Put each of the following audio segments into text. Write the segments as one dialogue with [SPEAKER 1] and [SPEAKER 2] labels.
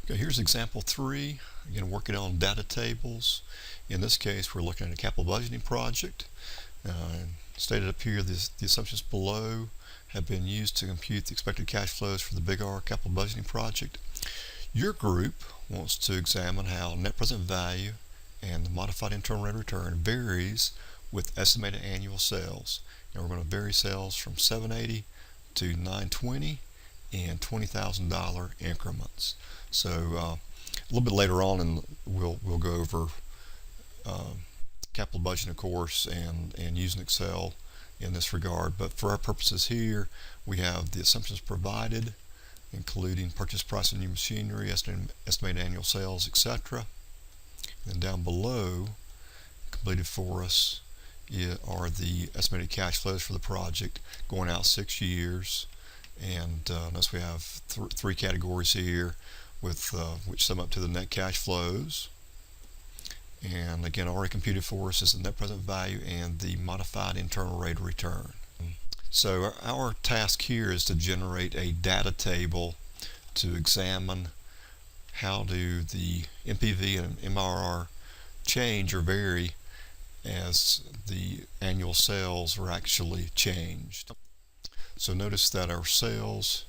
[SPEAKER 1] Okay, here's example 3. Again, working on data tables. In this case, we're looking at a capital budgeting project. Stated up here, the assumptions below have been used to compute the expected cash flows for the Big R capital budgeting project. Your group wants to examine how net present value and the modified internal rate of return varies with estimated annual sales. And we're going to vary sales from 780 to 920 in $20,000 increments. So a little bit later on, and we'll go over capital budgeting, of course, and using Excel in this regard. But for our purposes here, we have the assumptions provided, including purchase price of new machinery, estimated annual sales, etc. And down below, completed for us, are the estimated cash flows for the project going out 6 years. And notice we have three categories here, with which sum up to the net cash flows. And again, already computed for us is the net present value and the modified internal rate of return. So our task here is to generate a data table to examine how do the NPV and MRR change or vary as the annual sales are actually changed. So notice that our sales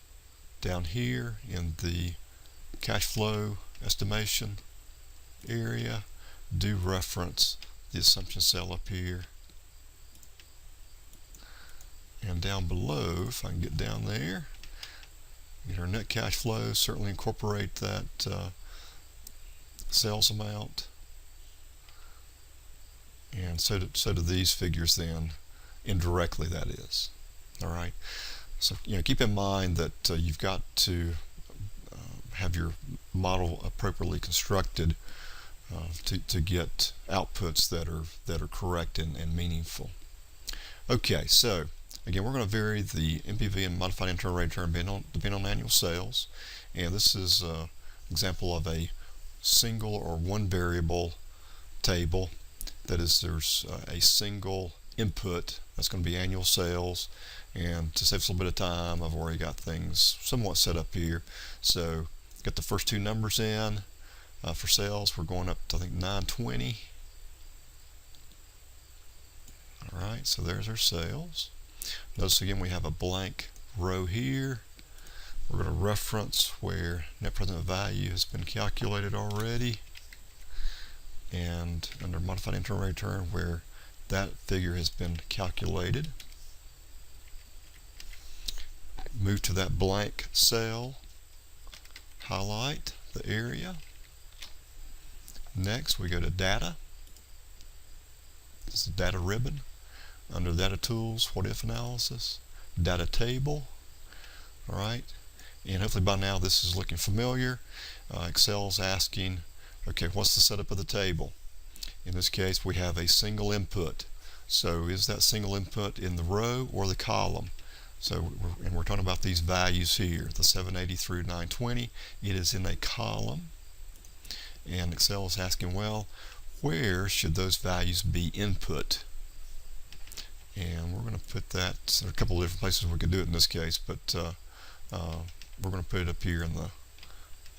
[SPEAKER 1] down here in the cash flow estimation area do reference the assumption cell up here. And down below, if I can get down there, get our net cash flow, certainly incorporate that sales amount. And so do these figures then, indirectly, that is. All right. So keep in mind that you've got to have your model appropriately constructed to get outputs that are correct and meaningful. Okay, so again, we're going to vary the NPV and modified internal rate of return depending on annual sales, and this is an example of a single or one variable table. That is, there's a single input that's going to be annual sales, and to save us a little bit of time, I've already got things somewhat set up here. So get the first two numbers in. For sales, we're going up to, I think, 920. All right, so there's our sales. Notice again we have a blank row here. We're going to reference where net present value has been calculated already, and under modified internal rate of return where that figure has been calculated. Move to that blank cell, highlight the area. Next, we go to Data. This is the Data ribbon. Under Data Tools, What If Analysis, Data Table. All right, and hopefully by now this is looking familiar. Excel's asking, okay, what's the setup of the table? In this case, we have a single input. So is that single input in the row or the column? So we're talking about these values here, the 780 through 920. It is in a column. And Excel is asking, well, where should those values be input? And we're going to put that, there are a couple of different places we could do it in this case, but we're going to put it up here in the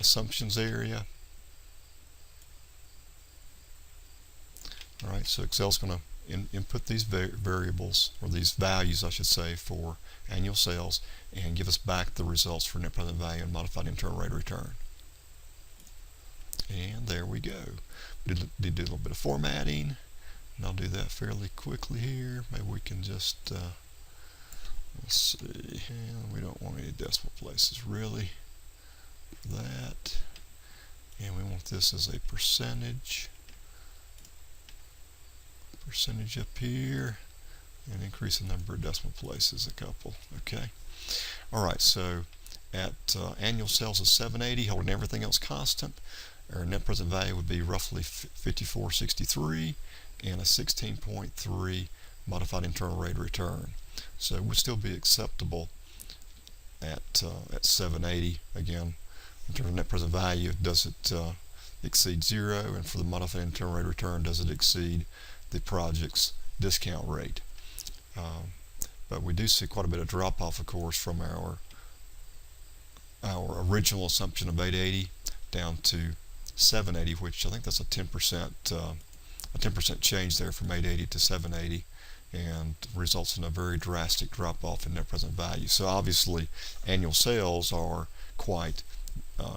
[SPEAKER 1] assumptions area. All right, so Excel's going to input these variables, or these values, I should say, for annual sales, and give us back the results for net present value and modified internal rate of return. And there we go. We did do a little bit of formatting, and I'll do that fairly quickly here. Maybe we can just, let's see, we don't want any decimal places really. That, and we want this as a percentage up here, and increase the number of decimal places a couple. Okay. All right, so at annual sales of 780, holding everything else constant, our net present value would be roughly 54.63 and a 16.3 modified internal rate of return. So it would still be acceptable at 780. Again, in terms of net present value, does it exceed 0? And for the modified internal rate of return, does it exceed the project's discount rate? But we do see quite a bit of drop off, of course, from our original assumption of 880 down to 780, which I think that's a 10% change there from 880 to 780, and results in a very drastic drop off in net present value. So obviously annual sales are quite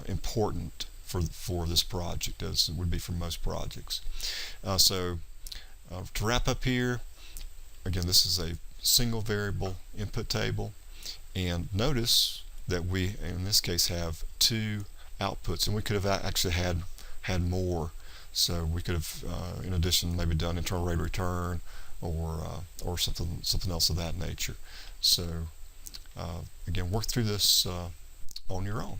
[SPEAKER 1] important for this project, as it would be for most projects. To wrap up here, again, this is a single variable input table, and notice that we in this case have two outputs, and we could have actually had more. So we could have in addition maybe done internal rate of return or something else of that nature. So again, work through this on your own.